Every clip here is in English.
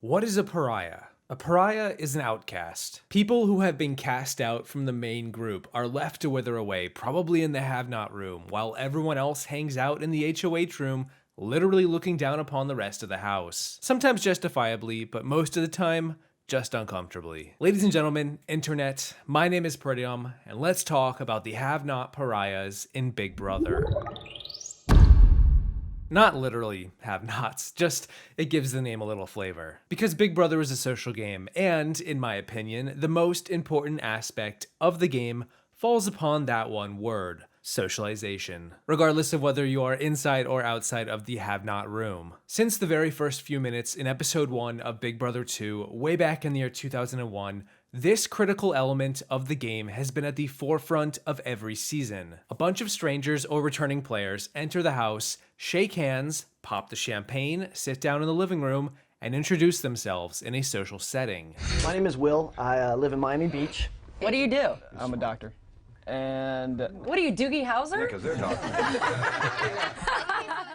What is a pariah? A pariah is an outcast. People who have been cast out from the main group are left to wither away, probably in the have-not room, while everyone else hangs out in the HOH room, literally looking down upon the rest of the house. Sometimes justifiably, but most of the time, just uncomfortably. Ladies and gentlemen, internet, my name is Peridiam, and let's talk about the have-not pariahs in Big Brother. Not literally have-nots, just it gives the name a little flavor. Because Big Brother is a social game, and, in my opinion, the most important aspect of the game falls upon that one word: socialization. Regardless of whether you are inside or outside of the have-not room. Since the very first few minutes in episode 1 of Big Brother 2, way back in the year 2001, this critical element of the game has been at the forefront of every season. A bunch of strangers or returning players enter the house, shake hands, pop the champagne, sit down in the living room, and introduce themselves in a social setting. My name is Will. I live in Miami Beach. What do you do? I'm a doctor. And What are you, Doogie Howser? Because they're talking.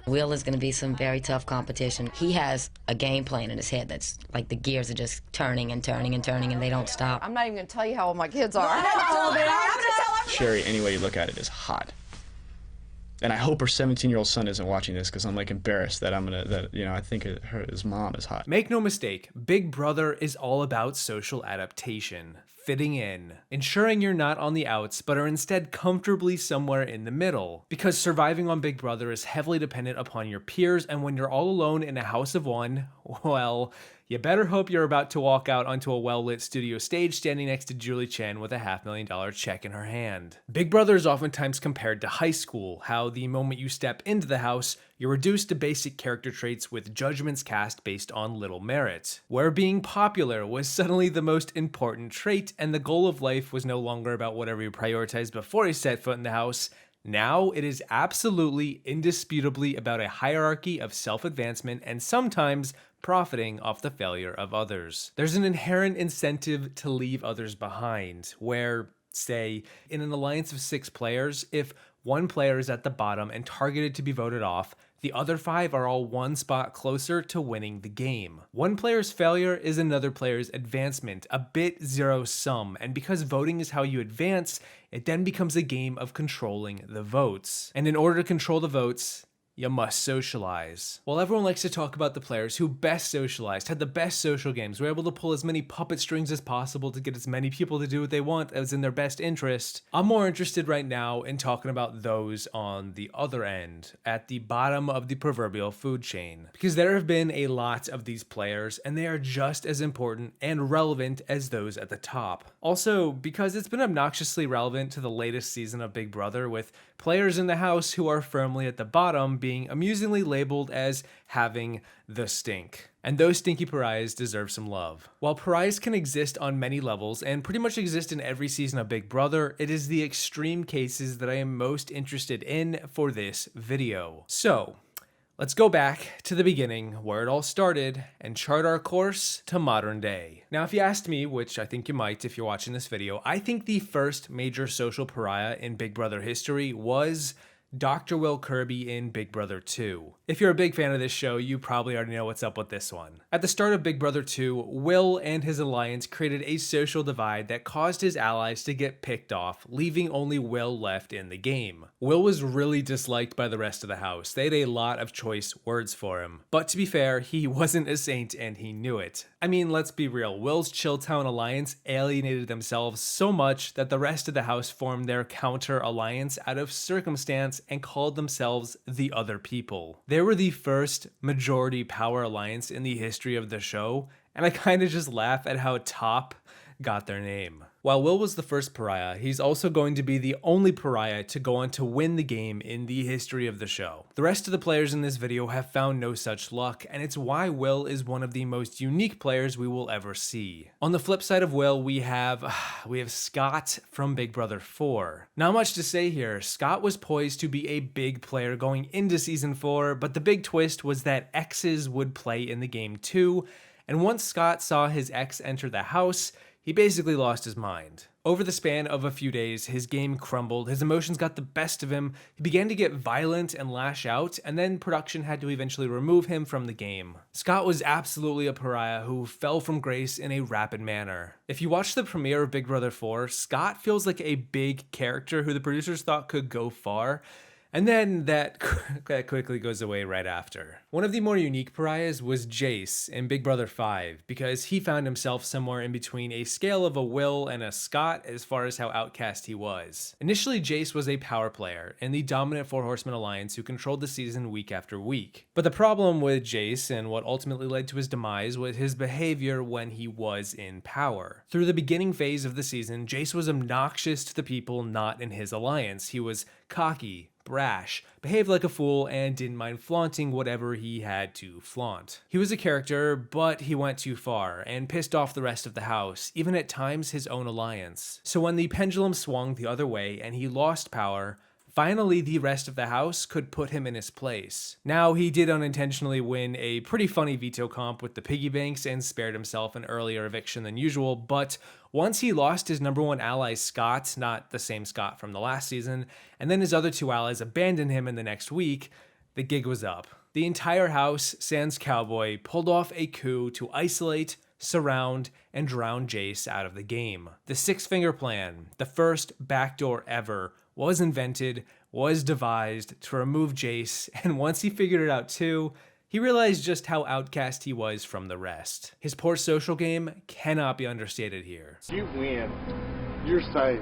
Will is going to be some very tough competition. He has a game plan in his head that's like the gears are just turning and turning and turning and they don't stop. I'm not even going to tell you how old my kids are. Sherry, any way you look at it, is hot. And I hope her 17-year-old son isn't watching this because I'm like embarrassed that I think his mom is hot. Make no mistake, Big Brother is all about social adaptation, fitting in, ensuring you're not on the outs but are instead comfortably somewhere in the middle. Because surviving on Big Brother is heavily dependent upon your peers, and when you're all alone in a house of one, well, you better hope you're about to walk out onto a well-lit studio stage standing next to Julie Chen with a $500,000 check in her hand. Big Brother is oftentimes compared to high school, how the moment you step into the house, you're reduced to basic character traits with judgments cast based on little merit, where being popular was suddenly the most important trait and the goal of life was no longer about whatever you prioritized before you set foot in the house. Now it is absolutely, indisputably about a hierarchy of self-advancement and sometimes profiting off the failure of others. There's an inherent incentive to leave others behind, where, say, in an alliance of 6 players, if one player is at the bottom and targeted to be voted off, the other 5 are all one spot closer to winning the game. One player's failure is another player's advancement, a bit zero-sum, and because voting is how you advance, it then becomes a game of controlling the votes. And in order to control the votes, you must socialize. While everyone likes to talk about the players who best socialized, had the best social games, were able to pull as many puppet strings as possible to get as many people to do what they want as in their best interest, I'm more interested right now in talking about those on the other end, at the bottom of the proverbial food chain. Because there have been a lot of these players, and they are just as important and relevant as those at the top. Also, because it's been obnoxiously relevant to the latest season of Big Brother, with players in the house who are firmly at the bottom being amusingly labeled as having the stink. And those stinky pariahs deserve some love. While pariahs can exist on many levels and pretty much exist in every season of Big Brother, it is the extreme cases that I am most interested in for this video. So, let's go back to the beginning where it all started and chart our course to modern day. Now, if you asked me, which I think you might if you're watching this video, I think the first major social pariah in Big Brother history was Dr. Will Kirby in Big Brother 2. If you're a big fan of this show, you probably already know what's up with this one. At the start of Big Brother 2, Will and his alliance created a social divide that caused his allies to get picked off, leaving only Will left in the game. Will was really disliked by the rest of the house. They had a lot of choice words for him. But to be fair, he wasn't a saint and he knew it. I mean, let's be real, Will's Chilltown alliance alienated themselves so much that the rest of the house formed their counter alliance out of circumstance and called themselves the Other People. They were the first majority power alliance in the history of the show, and I kind of just laugh at how Top got their name. While Will was the first pariah, he's also going to be the only pariah to go on to win the game in the history of the show. The rest of the players in this video have found no such luck, and it's why Will is one of the most unique players we will ever see. On the flip side of Will, we have Scott from Big Brother 4. Not much to say here. Scott was poised to be a big player going into season 4, but the big twist was that exes would play in the game too, and once Scott saw his ex enter the house, He basically lost his mind. Over the span of a few days, his game crumbled, his emotions got the best of him, he began to get violent and lash out, and then production had to eventually remove him from the game. Scott was absolutely a pariah who fell from grace in a rapid manner. If you watch the premiere of Big Brother 4, Scott feels like a big character who the producers thought could go far, and then that quickly goes away right after. One of the more unique pariahs was Jace in Big Brother 5, because he found himself somewhere in between a scale of a Will and a Scott as far as how outcast he was. Initially, Jace was a power player in the dominant Four Horsemen alliance who controlled the season week after week. But the problem with Jace, and what ultimately led to his demise, was his behavior when he was in power. Through the beginning phase of the season, Jace was obnoxious to the people not in his alliance. He was cocky, brash, behaved like a fool, and didn't mind flaunting whatever he had to flaunt. He was a character, but he went too far and pissed off the rest of the house, even at times his own alliance. So when the pendulum swung the other way and he lost power, finally the rest of the house could put him in his place. Now, he did unintentionally win a pretty funny veto comp with the piggy banks and spared himself an earlier eviction than usual, but once he lost his number one ally Scott, not the same Scott from the last season, and then his other two allies abandoned him in the next week, the gig was up. The entire house, sans Cowboy, pulled off a coup to isolate, surround, and drown Jace out of the game. The six-finger plan, the first backdoor ever, was invented, was devised to remove Jace, and once he figured it out too, he realized just how outcast he was from the rest. His poor social game cannot be understated here. You win. You're safe.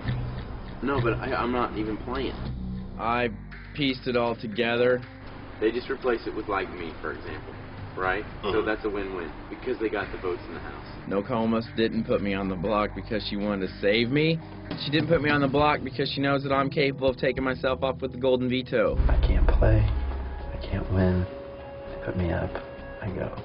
No, but I'm not even playing. I pieced it all together. They just replace it with like me, for example, right? So that's a win-win because they got the votes in the house. Nokomis didn't put me on the block because she wanted to save me. She didn't put me on the block because she knows that I'm capable of taking myself off with the golden veto. I can't play. I can't win. They put me up. I go.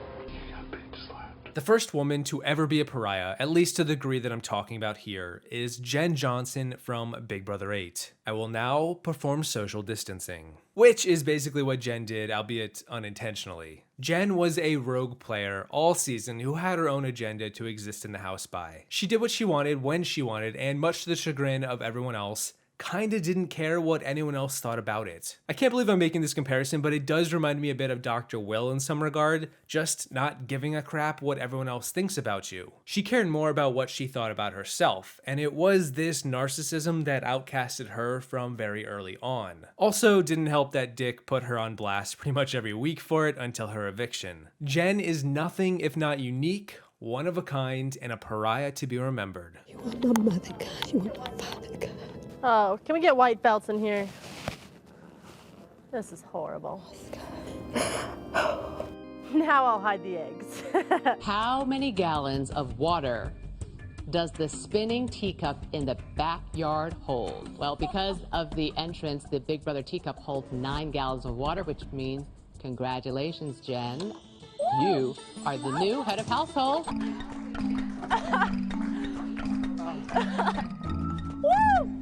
The first woman to ever be a pariah, at least to the degree that I'm talking about here, is Jen Johnson from Big Brother 8. I will now perform social distancing, which is basically what Jen did, albeit unintentionally. Jen was a rogue player all season who had her own agenda to exist in the house by. She did what she wanted when she wanted, and much to the chagrin of everyone else, kinda didn't care what anyone else thought about it. I can't believe I'm making this comparison, but it does remind me a bit of Dr. Will in some regard, just not giving a crap what everyone else thinks about you. She cared more about what she thought about herself, and it was this narcissism that outcasted her from very early on. Also, didn't help that Dick put her on blast pretty much every week for it until her eviction. Jen is nothing if not unique, one of a kind, and a pariah to be remembered. You want no mother God, you want no father God. Oh, can we get white belts in here? This is horrible. Now I'll hide the eggs. How many gallons of water does the spinning teacup in the backyard hold? Well, because of the entrance, the Big Brother teacup holds 9 gallons of water, which means congratulations, Jen. You are the new head of household. Woo!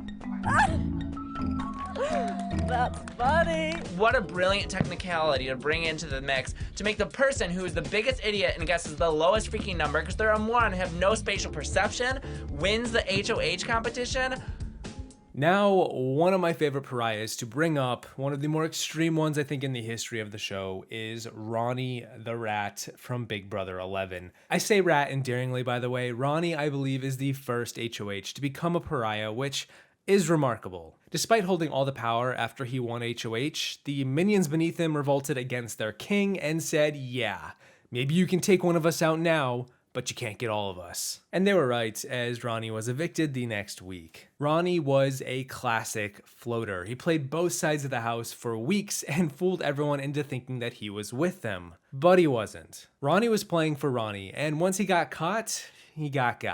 That's funny. What a brilliant technicality to bring into the mix to make the person who is the biggest idiot and guesses the lowest freaking number, because they're a moron and have no spatial perception, wins the HOH competition. Now, one of my favorite pariahs to bring up, one of the more extreme ones I think in the history of the show, is Ronnie the Rat from Big Brother 11. I say rat endearingly, by the way. Ronnie, I believe, is the first HOH to become a pariah, which is remarkable. Despite holding all the power after he won HOH, the minions beneath him revolted against their king and said, yeah, maybe you can take one of us out now, but you can't get all of us. And they were right, as Ronnie was evicted the next week. Ronnie was a classic floater. He played both sides of the house for weeks and fooled everyone into thinking that he was with them. But he wasn't. Ronnie was playing for Ronnie, and once he got caught, he got.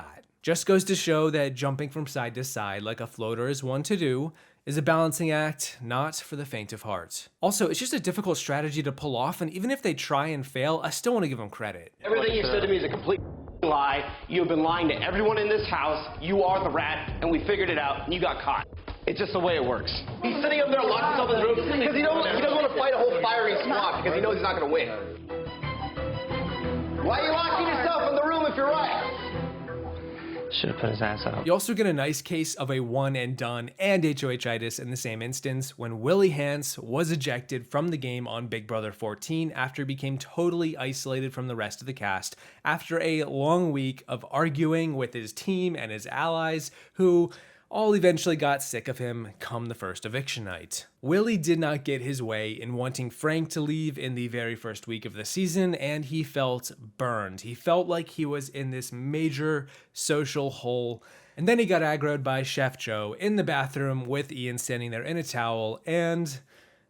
Just goes to show that jumping from side to side like a floater is one to do, is a balancing act, not for the faint of heart. Also, it's just a difficult strategy to pull off, and even if they try and fail, I still want to give them credit. Everything you said to me is a complete lie. You have been lying to everyone in this house. You are the rat, and we figured it out, and you got caught. It's just the way it works. He's sitting up there locked himself in the room because he doesn't want to fight a whole fiery swamp because he knows he's not going to win. Why are you locking yourself in the room if you're right? Should have put his ass out. You also get a nice case of a one and done and HOH-itis in the same instance when Willy Hans was ejected from the game on Big Brother 14 after he became totally isolated from the rest of the cast after a long week of arguing with his team and his allies who all eventually got sick of him come the first eviction night. Willy did not get his way in wanting Frank to leave in the very first week of the season, and he felt burned. He felt like he was in this major social hole. And then he got aggroed by Chef Joe in the bathroom with Ian standing there in a towel, and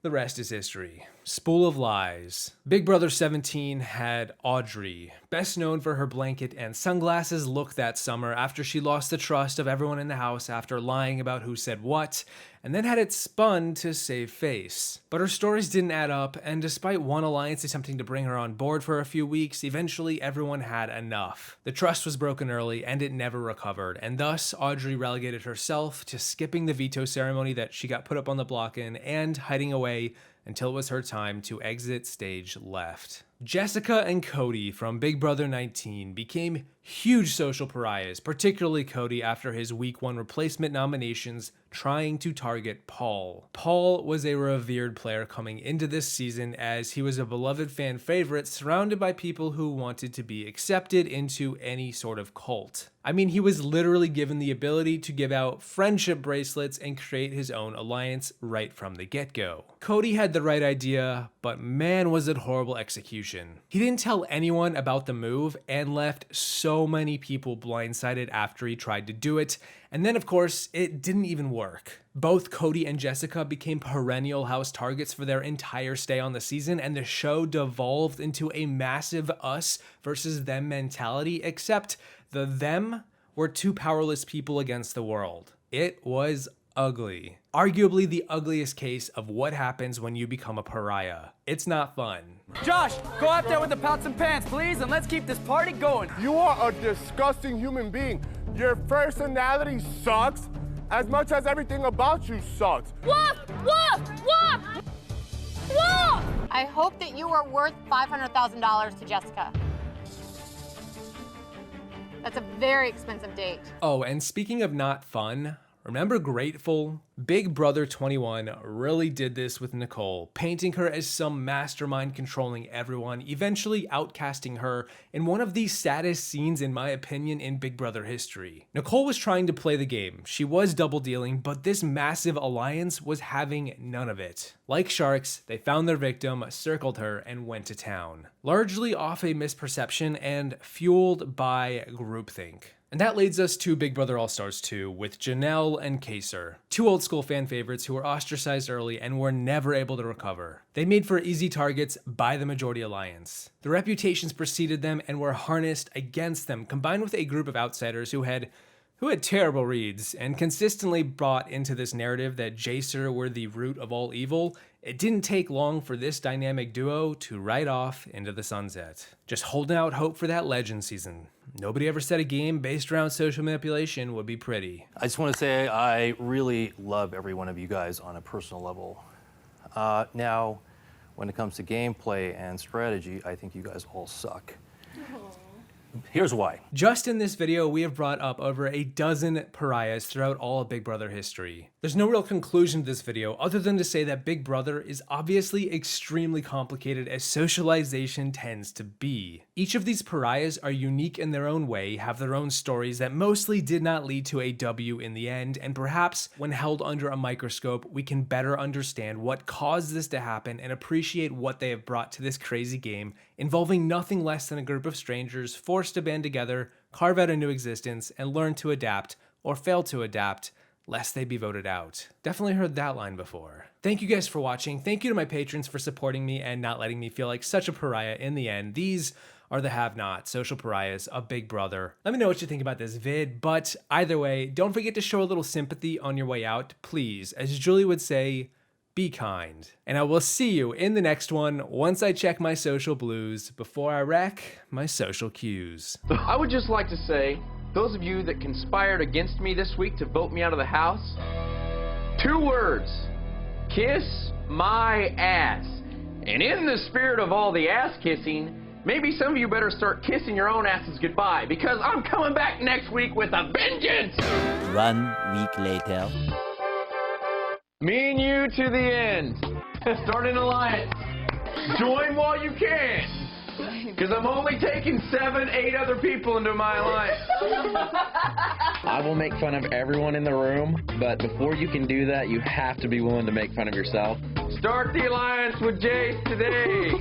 the rest is history. Spool of Lies. Big Brother 17 had Audrey, best known for her blanket and sunglasses look that summer after she lost the trust of everyone in the house after lying about who said what, and then had it spun to save face. But her stories didn't add up, and despite one alliance attempting to bring her on board for a few weeks, eventually everyone had enough. The trust was broken early, and it never recovered, and thus Audrey relegated herself to skipping the veto ceremony that she got put up on the block in and hiding away until it was her time to exit stage left. Jessica and Cody from Big Brother 19 became huge social pariahs, particularly Cody after his week 1 replacement nominations trying to target Paul. Paul was a revered player coming into this season as he was a beloved fan favorite surrounded by people who wanted to be accepted into any sort of cult. I mean, he was literally given the ability to give out friendship bracelets and create his own alliance right from the get-go. Cody had the right idea, but man was it horrible execution. He didn't tell anyone about the move and left so many people blindsided after he tried to do it, and then of course, it didn't even work. Both Cody and Jessica became perennial house targets for their entire stay on the season, and the show devolved into a massive us versus them mentality, except the them were two powerless people against the world. It was ugly. Arguably the ugliest case of what happens when you become a pariah. It's not fun. Josh, go out there with the pots and pans, please, and let's keep this party going. You are a disgusting human being. Your personality sucks as much as everything about you sucks. Woof, woof, woof, woof! I hope that you are worth $500,000 to Jessica. That's a very expensive date. Oh, and speaking of not fun, remember Grateful? Big Brother 21 really did this with Nicole, painting her as some mastermind controlling everyone, eventually outcasting her in one of the saddest scenes in my opinion in Big Brother history. Nicole was trying to play the game, she was double dealing, but this massive alliance was having none of it. Like sharks, they found their victim, circled her, and went to town. Largely off a misperception and fueled by groupthink. And that leads us to Big Brother All-Stars 2 with Janelle and Kaser, two old school fan favorites who were ostracized early and were never able to recover. They made for easy targets by the majority alliance. The reputations preceded them and were harnessed against them, combined with a group of outsiders who had terrible reads and consistently brought into this narrative that Jacer were the root of all evil. It didn't take long for this dynamic duo to ride off into the sunset. Just holding out hope for that legend season. Nobody ever said a game based around social manipulation would be pretty. I just want to say I really love every one of you guys on a personal level. Now, when it comes to gameplay and strategy, I think you guys all suck. Here's why. Just in this video, we have brought up over a dozen pariahs throughout all of Big Brother history. There's no real conclusion to this video other than to say that Big Brother is obviously extremely complicated as socialization tends to be. Each of these pariahs are unique in their own way, have their own stories that mostly did not lead to a W in the end, and perhaps when held under a microscope, we can better understand what caused this to happen and appreciate what they have brought to this crazy game involving nothing less than a group of strangers forced to band together, carve out a new existence, and learn to adapt, or fail to adapt, lest they be voted out. Definitely heard that line before. Thank you guys for watching. Thank you to my patrons for supporting me and not letting me feel like such a pariah in the end. These are the have-nots, social pariahs of Big Brother. Let me know what you think about this vid, but either way, don't forget to show a little sympathy on your way out, please. As Julie would say, be kind. And I will see you in the next one once I check my social blues before I wreck my social cues. I would just like to say, those of you that conspired against me this week to vote me out of the house, 2 words: kiss my ass. And in the spirit of all the ass kissing, maybe some of you better start kissing your own asses goodbye, because I'm coming back next week with a vengeance! 1 week later. Me and you to the end. Start an alliance. Join while you can. Because I'm only taking 7, 8 other people into my alliance. I will make fun of everyone in the room, but before you can do that, you have to be willing to make fun of yourself. Start the alliance with Jace today.